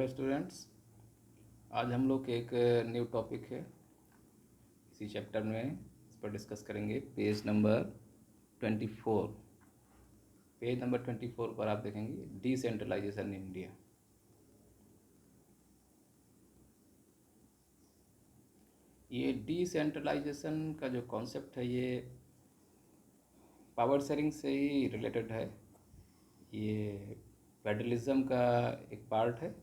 Hello students. आज हम लोग एक न्यू टॉपिक है इसी चैप्टर में इस पर डिस्कस करेंगे। Page number 24। पेज नंबर 24 पर आप देखेंगे डिसेंट्रलाइजेशन इन इंडिया। ये डिसेंट्रलाइजेशन का जो कॉन्सेप्ट है ये पावर शेयरिंग से ही रिलेटेड है। ये फेडरलिज्म का एक पार्ट है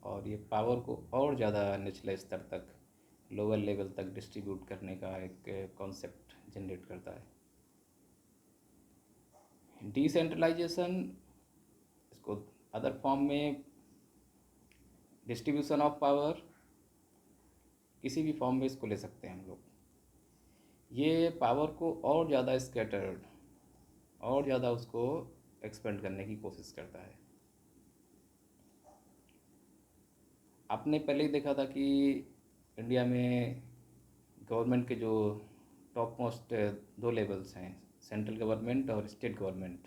और ये पावर को और ज़्यादा निचले स्तर तक, लोअर लेवल तक डिस्ट्रीब्यूट करने का एक कॉन्सेप्ट जनरेट करता है। डिसेंट्रलाइजेशन, इसको अदर फॉर्म में डिस्ट्रीब्यूशन ऑफ पावर, किसी भी फॉर्म में इसको ले सकते हैं हम लोग। ये पावर को और ज़्यादा स्कैटर्ड, और ज़्यादा उसको एक्सपेंड करने की कोशिश करता है। आपने पहले ही देखा था कि इंडिया में गवर्नमेंट के जो टॉप मोस्ट दो लेवल्स हैं, सेंट्रल गवर्नमेंट और स्टेट गवर्नमेंट,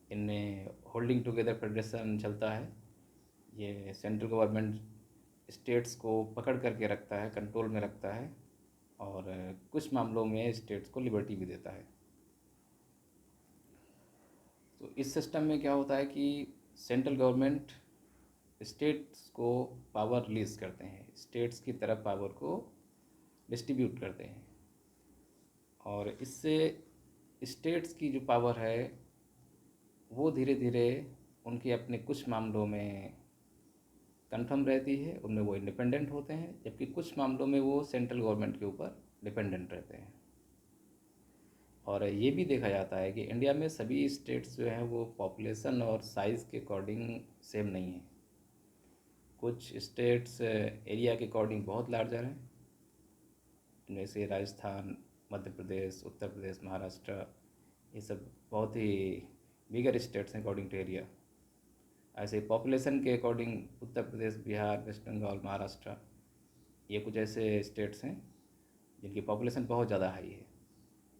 इनमें होल्डिंग टुगेदर फेडरेशन चलता है। ये सेंट्रल गवर्नमेंट स्टेट्स को पकड़ करके रखता है, कंट्रोल में रखता है और कुछ मामलों में स्टेट्स को लिबर्टी भी देता है। तो इस सिस्टम में क्या होता है कि सेंट्रल गवर्नमेंट स्टेट्स को पावर रिलीज़ करते हैं, स्टेट्स की तरफ पावर को डिस्ट्रीब्यूट करते हैं और इससे स्टेट्स की जो पावर है वो धीरे धीरे उनके अपने कुछ मामलों में कंफर्म रहती है, उनमें वो इंडिपेंडेंट होते हैं, जबकि कुछ मामलों में वो सेंट्रल गवर्नमेंट के ऊपर डिपेंडेंट रहते हैं। और ये भी देखा जाता है कि इंडिया में सभी स्टेट्स जो हैं वो पॉपुलेशन और साइज़ के अकॉर्डिंग सेम नहीं है। कुछ स्टेट्स एरिया के अकॉर्डिंग बहुत लार्जर हैं, इनमें से राजस्थान, मध्य प्रदेश, उत्तर प्रदेश, महाराष्ट्र, ये सब बहुत ही बिगर स्टेट्स हैं अकॉर्डिंग टू एरिया। ऐसे पॉपुलेशन के अकॉर्डिंग उत्तर प्रदेश, बिहार, वेस्ट बंगाल, महाराष्ट्र, ये कुछ ऐसे स्टेट्स हैं जिनकी पॉपुलेशन बहुत ज़्यादा हाई है।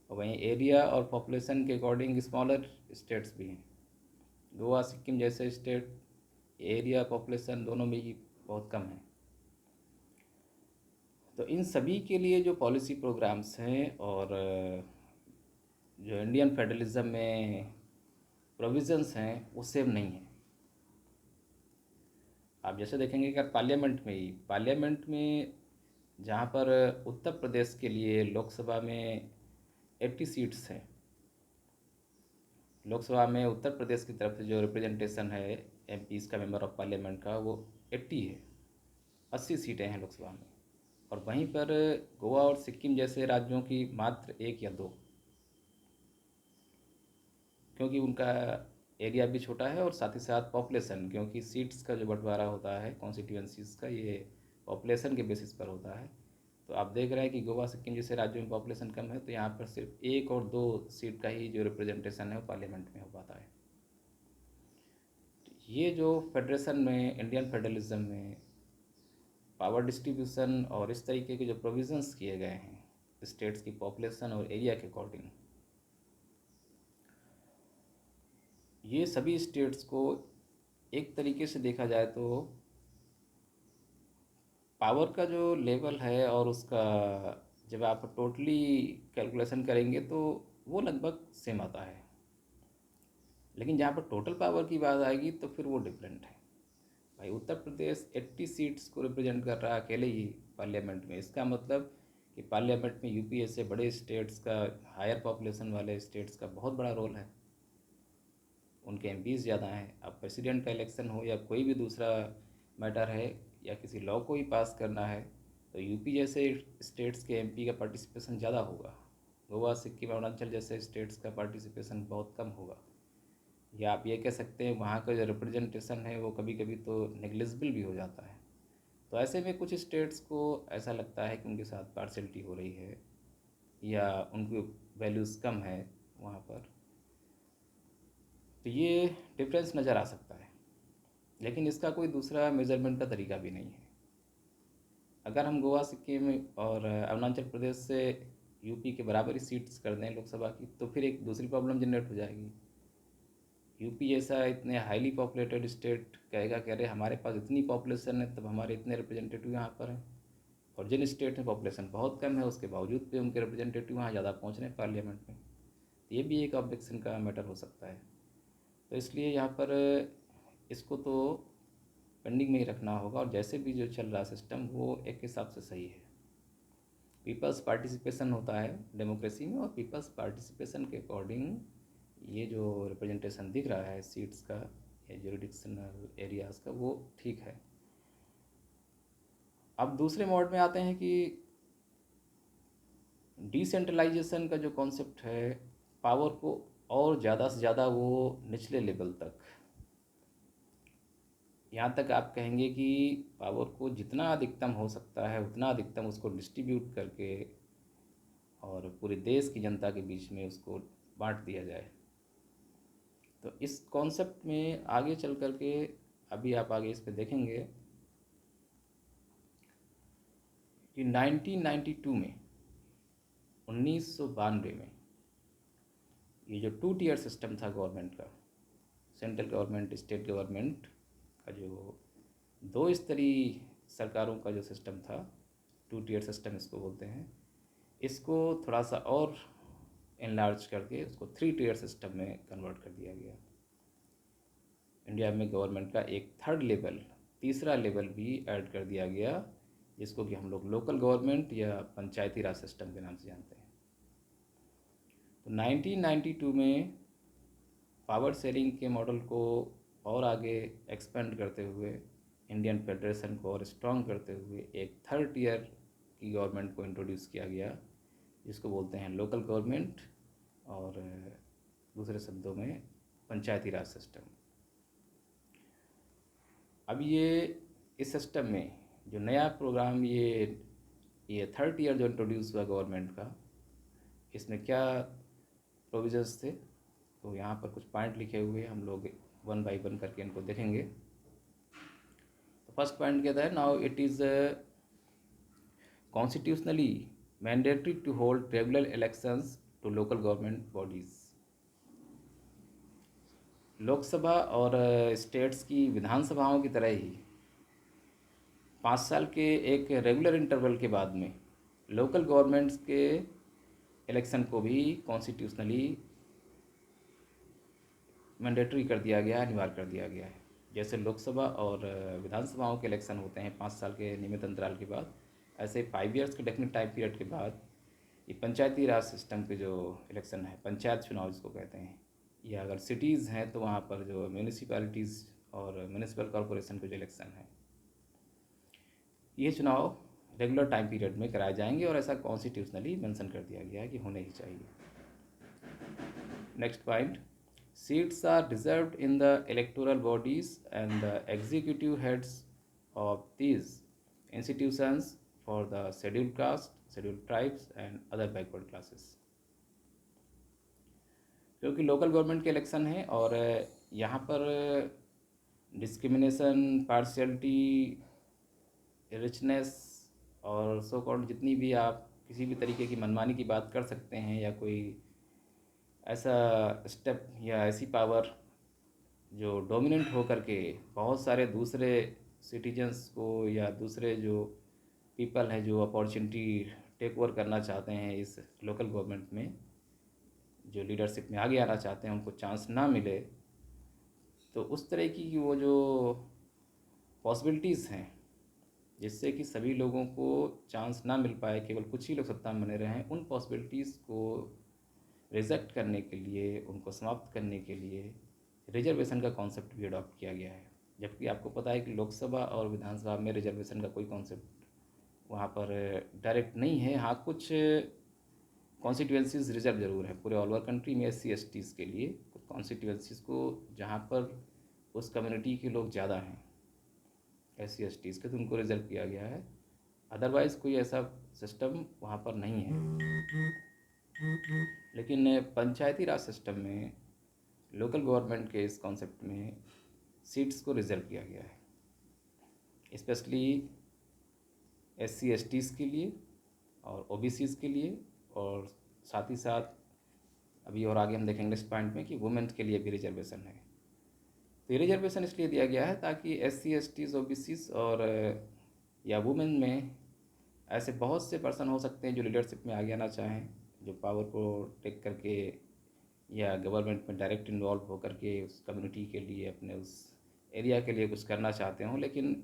और वहीं एरिया और पॉपुलेशन के अकॉर्डिंग स्मॉलर स्टेट्स भी हैं। गोवा, सिक्किम जैसे स्टेट एरिया पॉपुलेशन दोनों में ही बहुत कम है। तो इन सभी के लिए जो पॉलिसी प्रोग्राम्स हैं और जो इंडियन फेडरलिज्म में प्रोविज़न्स हैं वो सेम नहीं है। आप जैसे देखेंगे कि पार्लियामेंट में जहाँ पर उत्तर प्रदेश के लिए लोकसभा में 80 सीट्स हैं, लोकसभा में उत्तर प्रदेश की तरफ से जो रिप्रेजेंटेशन है एमपीज़ का, मेंबर ऑफ पार्लियामेंट का, वो 80 है, 80 सीटें हैं लोकसभा में। और वहीं पर गोवा और सिक्किम जैसे राज्यों की मात्र 1 या 2, क्योंकि उनका एरिया भी छोटा है और साथ ही साथ पॉपुलेशन, क्योंकि सीट्स का जो बंटवारा होता है कॉन्स्टिट्यूंसीज़ का, ये पॉपुलेशन के बेसिस पर होता है। तो आप देख रहे हैं कि गोवा, सिक्किम जैसे राज्यों में पॉपुलेशन कम है, तो यहाँ पर सिर्फ 1 और 2 सीट का ही जो रिप्रेजेंटेशन है वो पार्लियामेंट में हो पाता है। ये जो फेडरेशन में, इंडियन फेडरलिज्म में पावर डिस्ट्रीब्यूशन और इस तरीके के जो प्रोविज़न्स किए गए हैं स्टेट्स की पॉपुलेशन और एरिया के अकॉर्डिंग, ये सभी स्टेट्स को एक तरीके से देखा जाए तो पावर का जो लेवल है और उसका जब आप टोटली कैलकुलेशन करेंगे तो वो लगभग सेम आता है। लेकिन जहाँ पर टोटल पावर की बात आएगी तो फिर वो डिफरेंट है। भाई उत्तर प्रदेश 80 सीट्स को रिप्रेजेंट कर रहा है अकेले ही पार्लियामेंट में, इसका मतलब कि पार्लियामेंट में यूपी से बड़े स्टेट्स का, हायर पॉपुलेशन वाले स्टेट्स का बहुत बड़ा रोल है, उनके एमपीज़ ज़्यादा हैं। अब प्रेसिडेंट का इलेक्शन हो या कोई भी दूसरा मैटर है या किसी लॉ को ही पास करना है तो यूपी जैसे स्टेट्स के एमपी का पार्टिसिपेशन ज़्यादा होगा, गोवा, सिक्किम, अरुणाचल जैसे स्टेट्स का पार्टिसिपेशन बहुत कम होगा। या आप ये कह सकते हैं वहाँ का जो रिप्रेजेंटेशन है वो कभी कभी तो नेग्लिजिबल भी हो जाता है। तो ऐसे में कुछ स्टेट्स को ऐसा लगता है कि उनके साथ पार्शलिटी हो रही है या उनकी वैल्यूज़ कम है वहाँ पर, तो ये डिफरेंस नज़र आ सकता है। लेकिन इसका कोई दूसरा मेज़रमेंट का तरीका भी नहीं है। अगर हम गोवा, सिक्किम और अरुणाचल प्रदेश से यूपी के बराबर ही सीट्स कर दें लोकसभा की, तो फिर एक दूसरी प्रॉब्लम जनरेट हो जाएगी यूपी जैसा इतने हाईली पॉपुलेटेड स्टेट कहेगा कि अरे हमारे पास इतनी पॉपुलेशन है, तब हमारे इतने रिप्रेजेंटेटिव यहाँ पर हैं। और जिन स्टेट में पॉपुलेशन बहुत कम है, उसके बावजूद भी उनके रिप्रेजेंटेटिव वहाँ ज़्यादा पहुँच रहे हैं पार्लियामेंट में। तो ये भी एक ऑब्जेक्शन का मैटर हो सकता है। तो इसलिए यहाँ पर इसको तो पेंडिंग में ही रखना होगा, और जैसे भी जो चल रहा सिस्टम वो एक हिसाब से सही है। पीपल्स पार्टिसिपेशन होता है डेमोक्रेसी में, और पीपल्स पार्टिसिपेशन के अकॉर्डिंग ये जो रिप्रेजेंटेशन दिख रहा है सीट्स का या जुरिडिक्शनल एरियाज़ का, वो ठीक है। अब दूसरे मोड में आते हैं कि डिसेंट्रलाइजेशन का जो कॉन्सेप्ट है, पावर को और ज़्यादा से ज़्यादा वो निचले लेवल तक, यहाँ तक आप कहेंगे कि पावर को जितना अधिकतम हो सकता है उतना अधिकतम उसको डिस्ट्रीब्यूट करके और पूरे देश की जनता के बीच में उसको बांट दिया जाए। तो इस कॉन्सेप्ट में आगे चल कर के, अभी आप आगे इस पे देखेंगे कि 1992 में 1992 में ये जो 2 टियर सिस्टम था गवर्नमेंट का, सेंट्रल गवर्नमेंट स्टेट गवर्नमेंट का जो 2 स्तरीय सरकारों का जो सिस्टम था, 2 टियर सिस्टम इसको बोलते हैं, इसको थोड़ा सा और एनलार्ज करके उसको 3 टियर सिस्टम में कन्वर्ट कर दिया गया। इंडिया में गवर्नमेंट का एक थर्ड लेवल, तीसरा लेवल भी ऐड कर दिया गया, जिसको कि हम लोग लोकल गवर्नमेंट या पंचायती राज सिस्टम के नाम से जानते हैं। तो 1992 में पावर शेयरिंग के मॉडल को और आगे एक्सपेंड करते हुए, इंडियन फेडरेशन को और स्ट्रॉन्ग करते हुए, एक 3rd टियर की गवर्नमेंट को इंट्रोड्यूस किया गया, जिसको बोलते हैं लोकल गवर्नमेंट, और दूसरे शब्दों में पंचायती राज सिस्टम। अब ये इस सिस्टम में जो नया प्रोग्राम, ये 3rd टियर जो इंट्रोड्यूस हुआ गवर्नमेंट का, इसमें क्या प्रोविजंस थे, तो यहाँ पर कुछ पॉइंट लिखे हुए, हम लोग 1 बाय 1 करके इनको देखेंगे। तो फर्स्ट पॉइंट कहता है, now it is constitutionally mandatory to hold regular elections to local government bodies. Lok Sabha और स्टेट्स की विधानसभाओं की तरह ही 5 साल के एक रेगुलर इंटरवल के बाद में लोकल गवर्नमेंट्स के इलेक्शन को भी कॉन्स्टिट्यूशनली मैंडेटरी कर दिया गया है, अनिवार्य कर दिया गया है। जैसे लोकसभा और विधानसभाओं के इलेक्शन होते हैं 5 साल के नियमित अंतराल के बाद, ऐसे 5 ईयर्स के डेफिनेट टाइम पीरियड के बाद ये पंचायती राज सिस्टम के जो इलेक्शन है, पंचायत चुनाव जिसको कहते हैं, या अगर सिटीज़ हैं तो वहाँ पर जो म्यूनिसिपैलिटीज़ और म्यूनिसिपल कॉरपोरेशन के जो इलेक्शन है, ये चुनाव रेगुलर टाइम पीरियड में कराए जाएंगे, और ऐसा कॉन्स्टिट्यूशनली मेंशन कर दिया गया है कि होने ही चाहिए। Next point, seats are reserved in the electoral bodies and the executive heads of these institutions for the scheduled caste, scheduled tribes and other backward classes. क्योंकि लोकल गवर्नमेंट के इलेक्शन है और यहाँ पर डिस्क्रिमिनेशन, पार्शियलिटी, रिचनेस और so called जितनी भी आप किसी भी तरीके की मनमानी की बात कर सकते हैं, या कोई ऐसा स्टेप या ऐसी पावर जो डोमिनेंट हो करके बहुत सारे दूसरे सिटीजन्स को या दूसरे जो पीपल हैं जो अपॉर्चुनिटी टेक ओवर करना चाहते हैं इस लोकल गवर्नमेंट में, जो लीडरशिप में आगे आना चाहते हैं, उनको चांस ना मिले, तो उस तरह की वो जो पॉसिबिलिटीज़ हैं जिससे कि सभी लोगों को चांस ना मिल पाए, केवल कुछ ही लोग सत्ता में बने रहें, उन पॉसिबिलिटीज़ को रिजेक्ट करने के लिए, उनको समाप्त करने के लिए रिजर्वेशन का कॉन्सेप्ट भी अडॉप्ट किया गया है। जबकि आपको पता है कि लोकसभा और विधानसभा में रिजर्वेशन का कोई कॉन्सेप्ट वहाँ पर डायरेक्ट नहीं है। हाँ, कुछ कॉन्स्टिट्यूएंसीज रिजर्व जरूर है पूरे ऑल ओवर कंट्री में SC/STs के लिए, कुछ कॉन्स्टिट्यूएंसीज को जहाँ पर उस कम्युनिटी के लोग ज़्यादा हैं SC/STs के, तो उनको रिजर्व किया गया है। अदरवाइज़ कोई ऐसा सिस्टम वहाँ पर नहीं है। लेकिन पंचायती राज सिस्टम में, लोकल गवर्नमेंट के इस कॉन्सेप्ट में सीट्स को रिजर्व किया गया है, स्पेशली SC/STs के लिए और OBCs के लिए, और साथ ही साथ अभी और आगे हम देखेंगे इस पॉइंट में कि वुमेन्स के लिए भी रिजर्वेशन है। तो ये रिजर्वेशन इसलिए दिया गया है ताकि SC STs OBCs और या वुमेन में ऐसे बहुत से पर्सन हो सकते हैं जो लीडरशिप में आगे आना चाहें, जो पावर को टेक करके या गवर्नमेंट में डायरेक्ट इन्वॉल्व होकर के उस कम्युनिटी के लिए, अपने उस एरिया के लिए कुछ करना चाहते हों, लेकिन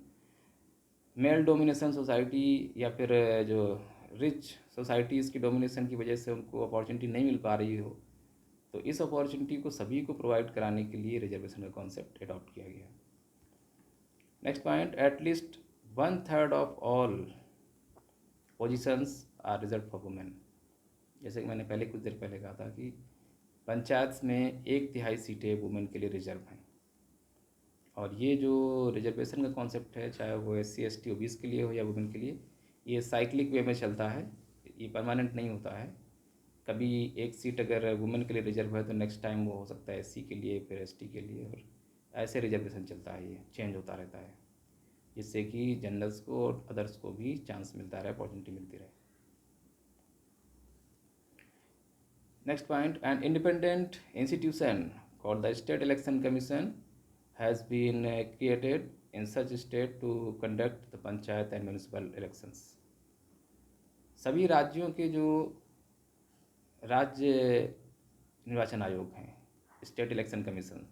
मेल डोमिनेशन सोसाइटी या फिर जो रिच सोसाइटीज़ की डोमिनेशन की वजह से उनको अपॉर्चुनिटी नहीं मिल पा रही हो, तो इस अपॉर्चुनिटी को सभी को प्रोवाइड कराने के लिए रिजर्वेशन का कॉन्सेप्ट अडॉप्ट किया गया। Next point, at least 1/3 of all positions are reserve for women. जैसे कि मैंने पहले कुछ देर पहले कहा था कि पंचायत में 1/3 सीटें वुमेन के लिए रिजर्व हैं। और ये जो रिजर्वेशन का कॉन्सेप्ट है, चाहे वो SC ST OBC के लिए हो या वुमेन के लिए, ये साइक्लिक वे में चलता है, ये परमानेंट नहीं होता है। कभी एक सीट अगर वुमेन के लिए रिजर्व है तो नेक्स्ट टाइम वो हो सकता है SC के लिए, फिर ST के लिए, और ऐसे रिजर्वेशन चलता है, ये चेंज होता रहता है, जिससे कि जनरल्स को और अदर्स को भी चांस मिलता रहे, अपॉर्चुनिटी मिलती रहे। Next point, an independent institution called the state election commission has been created in such state to conduct the panchayat and municipal elections। सभी राज्यों के जो राज्य निर्वाचन आयोग हैं, स्टेट इलेक्शन कमीशन,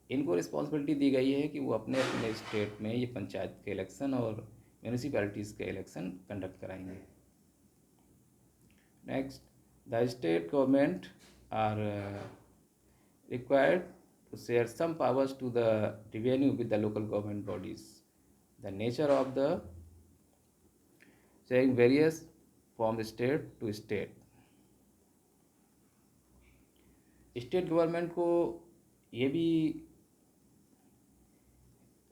इनको रिस्पॉन्सिबिलिटी दी गई है कि वो अपने अपने स्टेट में ये पंचायत के इलेक्शन और म्यूनिसिपैलिटीज़ के इलेक्शन कंडक्ट कराएंगे। Next, the state government are required to share some powers to the revenue with the local government bodies. The nature of the sharing varies from state to state। State government को ये भी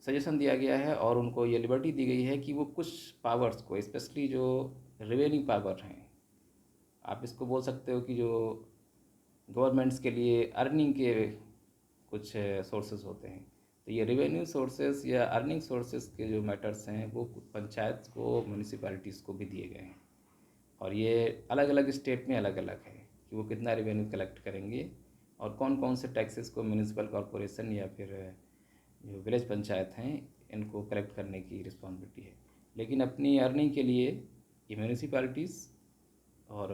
suggestion दिया गया है और उनको ये liberty दी गई है कि वो कुछ पावर्स को, स्पेशली जो रेवेन्यू पावर हैं, आप इसको बोल सकते हो कि जो गवर्नमेंट्स के लिए अर्निंग के कुछ सोर्सेज होते हैं, तो ये रेवेन्यू सोर्सेज या अर्निंग सोर्सेज के जो मैटर्स हैं वो पंचायत को, म्यूनिसिपैलिटीज़ को भी दिए गए हैं। और ये अलग अलग स्टेट में अलग अलग है कि वो कितना रेवेन्यू कलेक्ट करेंगे और कौन कौन से टैक्सेस को म्यूनिसिपल कॉरपोरेशन या फिर जो विलेज पंचायत हैं इनको कलेक्ट करने की रिस्पॉन्सिबिलिटी है। लेकिन अपनी अर्निंग के लिए ये म्यूनिसिपैलिटीज़ और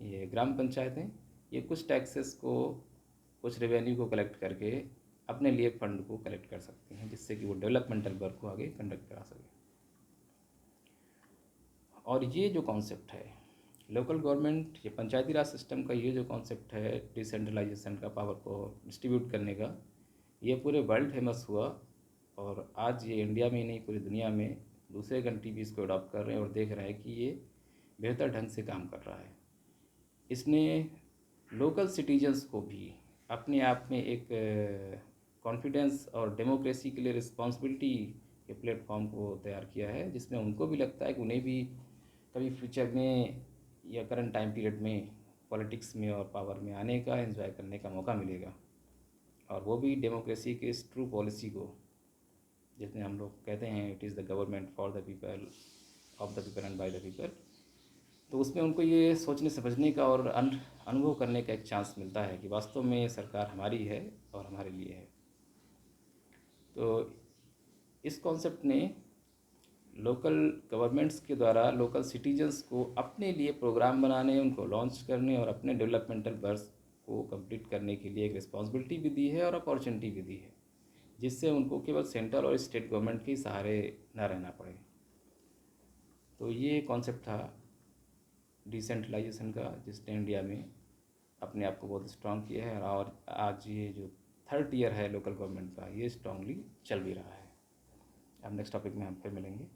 ये ग्राम पंचायतें ये कुछ टैक्सेस को, कुछ रेवेन्यू को कलेक्ट करके अपने लिए फंड को कलेक्ट कर सकती हैं, जिससे कि वो डेवलपमेंटल वर्क को आगे कंडक्ट करा सके। और ये जो कॉन्सेप्ट है लोकल गवर्नमेंट, ये पंचायती राज सिस्टम का ये जो कॉन्सेप्ट है डिसेंट्रलाइजेशन का, पावर को डिस्ट्रीब्यूट करने का, ये पूरे वर्ल्ड फेमस हुआ। और आज ये इंडिया में ही नहीं, पूरी दुनिया में दूसरे कंट्री भी इसको अडॉप्ट कर रहे हैं और देख रहे हैं कि ये बेहतर ढंग से काम कर रहा है। इसने लोकल सिटीजन्स को भी अपने आप में एक कॉन्फिडेंस और डेमोक्रेसी के लिए रिस्पॉन्सिबिलिटी के प्लेटफॉर्म को तैयार किया है, जिसमें उनको भी लगता है कि उन्हें भी कभी फ्यूचर में या करंट टाइम पीरियड में पॉलिटिक्स में और पावर में आने का, एंजॉय करने का मौका मिलेगा। और वो भी डेमोक्रेसी के इस ट्रू पॉलिसी को, जिसमें हम लोग कहते हैं it is the government for the people, of the people and by the people, तो उसमें उनको ये सोचने समझने का और अनुभव करने का एक चांस मिलता है कि वास्तव में सरकार हमारी है और हमारे लिए है। तो इस कॉन्सेप्ट ने लोकल गवर्नमेंट्स के द्वारा लोकल सिटीजन्स को अपने लिए प्रोग्राम बनाने, उनको लॉन्च करने और अपने डेवलपमेंटल वर्क को कंप्लीट करने के लिए एक रिस्पॉन्सिबिलिटी भी दी है और अपॉर्चुनिटी भी दी है, जिससे उनको केवल सेंट्रल और स्टेट गवर्नमेंट के सहारे ना रहना पड़े। तो ये कॉन्सेप्ट था डिसेंट्रलाइजेशन का, जिसने इंडिया में अपने आप को बहुत स्ट्रॉन्ग किया है। और आज ये जो 3rd ईयर है लोकल गवर्नमेंट का, ये स्ट्रांगली चल भी रहा है। अब नेक्स्ट टॉपिक में हम फिर मिलेंगे।